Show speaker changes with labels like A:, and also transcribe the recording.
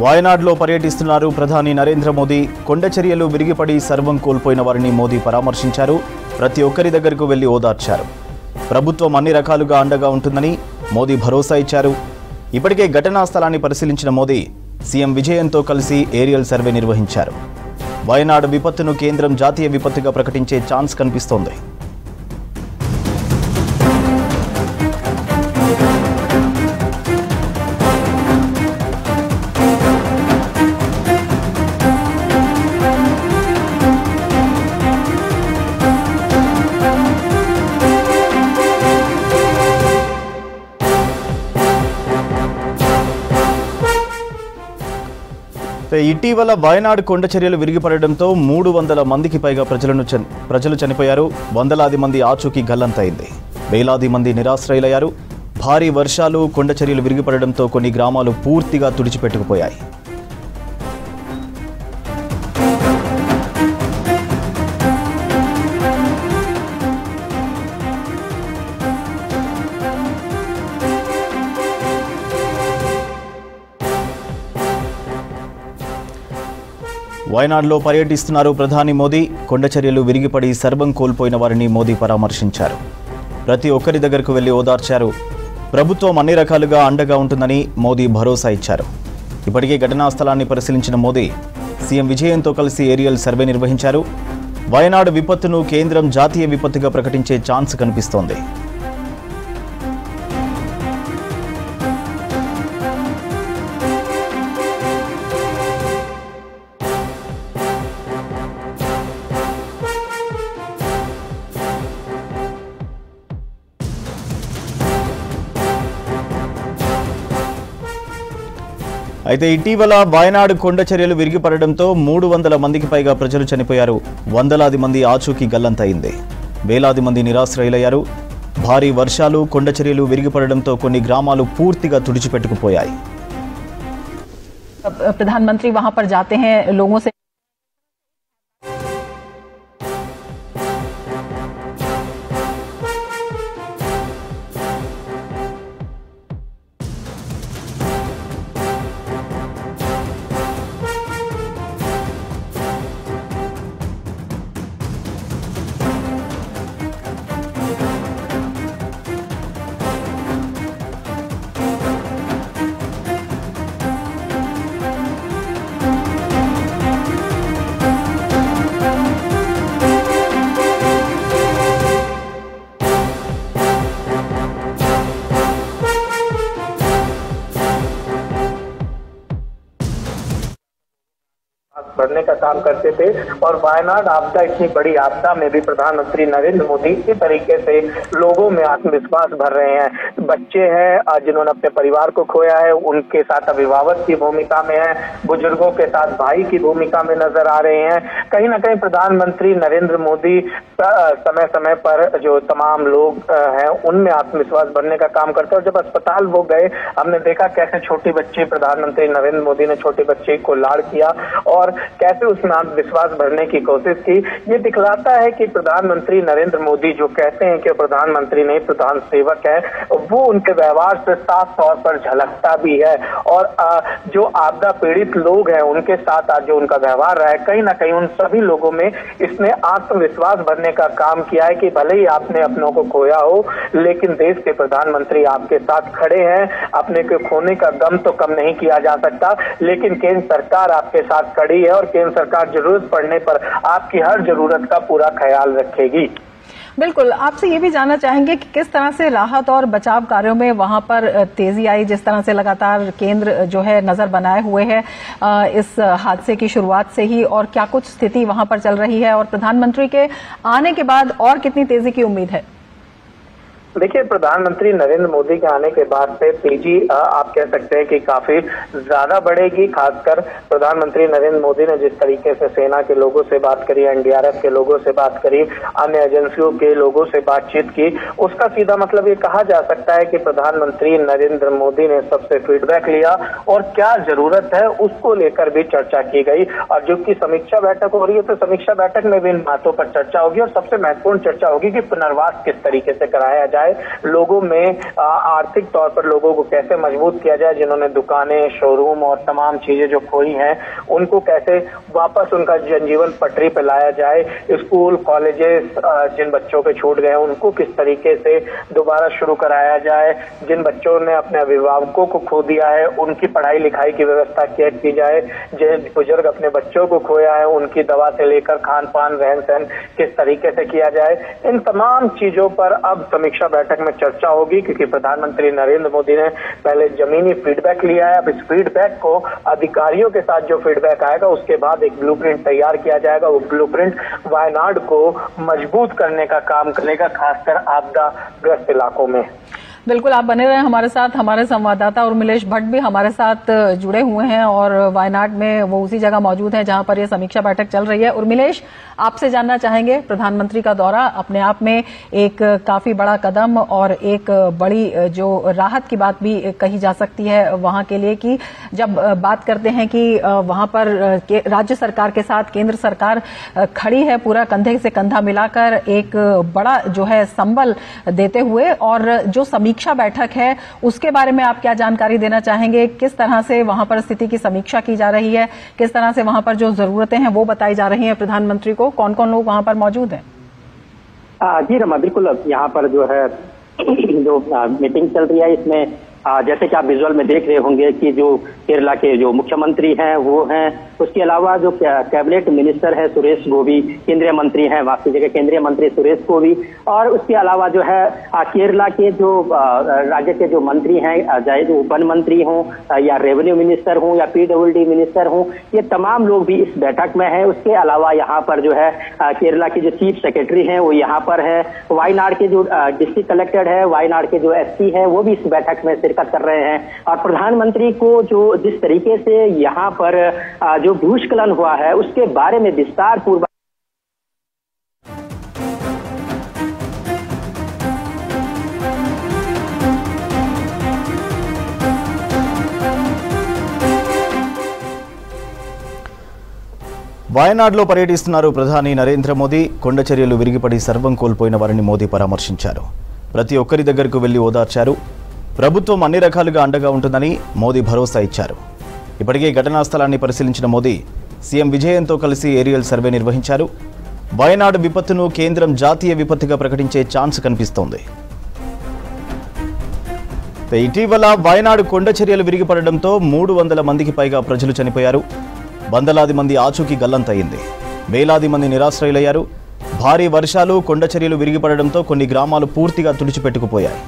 A: వాయనాడ్లో పర్యటిస్తున్నారు ప్రధాని నరేంద్ర మోదీ. కొండ చర్యలు విరిగిపడి సర్వం కోల్పోయిన వారిని మోదీ పరామర్శించారు. ప్రతి ఒక్కరి దగ్గరకు వెళ్లి ఓదార్చారు. ప్రభుత్వం అన్ని రకాలుగా అండగా ఉంటుందని మోదీ భరోసా ఇచ్చారు. ఇప్పటికే ఘటనా స్థలాన్ని పరిశీలించిన మోదీ సీఎం విజయన్తో కలిసి ఏరియల్ సర్వే నిర్వహించారు. వయనాడ్ విపత్తును కేంద్రం జాతీయ విపత్తుగా ప్రకటించే ఛాన్స్ కనిపిస్తోంది. ఇటీవల వయనాడ్ కొండ చర్యలు విరిగిపడడంతో 300 మందికి పైగా ప్రజలు చనిపోయారు. వందలాది మంది ఆచూకీ గల్లంతైంది. వేలాది మంది నిరాశ్రయులయ్యారు. భారీ వర్షాలు, కొండ చర్యలు విరిగిపడడంతో కొన్ని గ్రామాలు పూర్తిగా తుడిచిపెట్టుకుపోయాయి. వయనాడ్లో పర్యటిస్తున్నారు ప్రధాని మోదీ. కొండ చర్యలు విరిగిపడి సర్వం కోల్పోయిన వారిని మోదీ పరామర్శించారు. ప్రతి ఒక్కరి దగ్గరకు వెళ్లి ఓదార్చారు. ప్రభుత్వం అన్ని రకాలుగా అండగా ఉంటుందని మోదీ భరోసా ఇచ్చారు. ఇప్పటికే ఘటనా స్థలాన్ని పరిశీలించిన మోదీ సీఎం విజయన్తో కలిసి ఏరియల్ సర్వే నిర్వహించారు. వయనాడ్ విపత్తును కేంద్రం జాతీయ విపత్తుగా ప్రకటించే ఛాన్స్ కనిపిస్తోంది. అయితే ఇటీవల వయనాడ్ కొండ చర్యలు విరిగిపడడంతో 300 మందికి పైగా ప్రజలు చనిపోయారు. వందలాది మంది ఆచూకీ గల్లంతైంది. వేలాది మంది నిరాశ్రయులయ్యారు. భారీ వర్షాలు, కొండ చర్యలు విరిగిపడడంతో కొన్ని గ్రామాలు పూర్తిగా తుడిచిపెట్టుకుపోయాయి.
B: प्रधानमंत्री वहां पर जाते हैं, लोगों से
C: बढ़ने का काम करते थे। और वायनाड आपदा, इतनी बड़ी आपदा में भी प्रधानमंत्री नरेंद्र मोदी इसी तरीके से लोगों में आत्मविश्वास भर रहे हैं। बच्चे हैं जिन्होंने अपने परिवार को खोया है, उनके साथ अभिभावक की भूमिका में है, बुजुर्गों के साथ भाई की भूमिका में नजर आ रहे हैं। कहीं ना कहीं प्रधानमंत्री नरेंद्र मोदी समय समय पर जो तमाम लोग हैं उनमें आत्मविश्वास भरने का काम करते हैं। और जब अस्पताल वो गए, हमने देखा कैसे छोटी बच्ची, प्रधानमंत्री नरेंद्र मोदी ने छोटे बच्चे को लाड़ किया और कैसे उसमें आत्मविश्वास भरने की कोशिश की। ये दिखलाता है कि प्रधानमंत्री नरेंद्र मोदी जो कहते हैं कि प्रधानमंत्री नहीं प्रधान सेवक है, वो उनके व्यवहार से साफ तौर पर झलकता भी है। और जो आपदा पीड़ित लोग हैं उनके साथ आज जो उनका व्यवहार रहा है, कहीं ना कहीं उन सभी लोगों में इसने आत्मविश्वास भरने का काम किया है कि भले ही आपने अपनों को खोया हो, लेकिन देश के प्रधानमंत्री आपके साथ खड़े हैं। अपने को खोने का गम तो कम नहीं किया जा सकता, लेकिन केंद्र सरकार आपके साथ खड़ी है और केंद्र सरकार जरूरत पड़ने पर आपकी हर जरूरत का पूरा ख्याल रखेगी।
B: बिल्कुल, आपसे ये भी जानना चाहेंगे कि किस तरह से राहत और बचाव कार्यों में वहां पर तेजी आई, जिस तरह से लगातार केंद्र जो है नजर बनाए हुए है इस हादसे की शुरुआत से ही, और क्या कुछ स्थिति वहां पर चल रही है और प्रधानमंत्री के आने के बाद और कितनी तेजी की उम्मीद है?
C: देखिए, प्रधानमंत्री नरेंद्र मोदी के आने के बाद से तेजी आप कह सकते हैं कि काफी ज्यादा बढ़ेगी। खासकर प्रधानमंत्री नरेंद्र मोदी ने जिस तरीके से सेना के लोगों से बात करी, एनडीआरएफ के लोगों से बात करी, अन्य एजेंसियों के लोगों से बातचीत की, उसका सीधा मतलब ये कहा जा सकता है कि प्रधानमंत्री नरेंद्र मोदी ने सबसे फीडबैक लिया और क्या जरूरत है उसको लेकर भी चर्चा की गई। और जो कि समीक्षा बैठक हो रही है, तो समीक्षा बैठक में भी इन बातों पर चर्चा होगी और सबसे महत्वपूर्ण चर्चा होगी कि पुनर्वास किस तरीके से कराया जाए। जाए, लोगों में आर्थिक तौर पर लोगों को कैसे मजबूत किया जाए, जिन्होंने दुकानें, शोरूम और तमाम चीजें जो खोई हैं उनको कैसे वापस उनका जनजीवन पटरी पर लाया जाए, स्कूल कॉलेजेस जिन बच्चों के छूट गए उनको किस तरीके से दोबारा शुरू कराया जाए, जिन बच्चों ने अपने अभिभावकों को खो दिया है उनकी पढ़ाई लिखाई की व्यवस्था की जाए, जिन बुजुर्ग अपने बच्चों को खोया है उनकी दवा से लेकर खान पान रहन सहन किस तरीके से किया जाए। इन तमाम चीजों पर अब समीक्षा बैठक में चर्चा होगी, क्योंकि प्रधानमंत्री नरेंद्र मोदी ने पहले जमीनी फीडबैक लिया है। अब इस फीडबैक को अधिकारियों के साथ जो फीडबैक आएगा उसके बाद एक ब्लूप्रिंट तैयार किया जाएगा। वो ब्लूप्रिंट वायनाड को मजबूत करने का काम करेगा, खासकर आपदाग्रस्त इलाकों में।
B: बिल्कुल, आप बने रहे हमारे साथ। हमारे संवाददाता उर्मिलेश भट्ट भी हमारे साथ जुड़े हुए हैं और वायनाड में वो उसी जगह मौजूद हैं जहां पर ये समीक्षा बैठक चल रही है। उर्मिलेश, आपसे जानना चाहेंगे, प्रधानमंत्री का दौरा अपने आप में एक काफी बड़ा कदम और एक बड़ी जो राहत की बात भी कही जा सकती है वहां के लिए, कि जब बात करते हैं कि वहां पर राज्य सरकार के साथ केंद्र सरकार खड़ी है पूरा कंधे से कंधा मिलाकर एक बड़ा जो है संबल देते हुए, और जो समीक्षा बैठक है उसके बारे में आप क्या जानकारी देना चाहेंगे? किस तरह से वहां पर स्थिति की समीक्षा की जा रही है, किस तरह से वहां पर जो जरूरतें हैं वो बताई जा रही हैं प्रधानमंत्री को, कौन कौन लोग वहां पर मौजूद हैं?
D: जी रमा, बिल्कुल यहाँ पर जो है जो मीटिंग चल रही है इसमें जैसे कि आप विजुअल में देख रहे होंगे कि जो केरला के जो मुख्यमंत्री हैं वो हैं, उसके अलावा जो कैबिनेट मिनिस्टर है सुरेश गोभी, केंद्रीय मंत्री हैं, माफ कीजिएगा केंद्रीय मंत्री सुरेश गोभी, और उसके अलावा जो है केरला के जो राज्य के जो मंत्री हैं, चाहे जो वन मंत्री हों या रेवेन्यू मिनिस्टर हों या PWD मिनिस्टर हों, ये तमाम लोग भी इस बैठक में हैं। उसके अलावा यहाँ पर जो है केरला के जो चीफ सेक्रेटरी हैं वो यहाँ पर है, वायनाड के जो डिस्ट्रिक्ट कलेक्टर है, वायनाड के जो SP है वो भी इस बैठक में शिरकत कर रहे हैं। और प्रधानमंत्री को जो जिस तरीके से यहाँ पर जो भूस्खलन हुआ है उसके बारे में विस्तार पूर्वक
A: వాయనాడ్లో పర్యటిస్తున్నారు ప్రధాని నరేంద్ర మోదీ. కొండ చర్యలు విరిగిపడి సర్వం కోల్పోయిన వారిని మోదీ పరామర్శించారు. ప్రతి ఒక్కరి దగ్గరకు వెళ్లి ఓదార్చారు. ప్రభుత్వం అన్ని రకాలుగా అండగా ఉంటుందని మోదీ భరోసా ఇచ్చారు. ఇప్పటికే ఘటనా స్థలాన్ని పరిశీలించిన మోదీ సీఎం విజయన్తో కలిసి ఏరియల్ సర్వే నిర్వహించారు. వాయనాడ్ విపత్తును కేంద్రం జాతీయ విపత్తుగా ప్రకటించే ఛాన్స్ కనిపిస్తోంది. ఇటీవల వాయనాడ్ కొండ చర్యలు విరిగిపడడంతో 300 మందికి పైగా ప్రజలు చనిపోయారు. వందలాది మంది ఆచూకీ గల్లంతయింది. వేలాది మంది నిరాశ్రయులయ్యారు. భారీ వర్షాలు, కొండ చర్యలు విరిగిపడడంతో కొన్ని గ్రామాలు పూర్తిగా తుడిచిపెట్టుకుపోయాయి.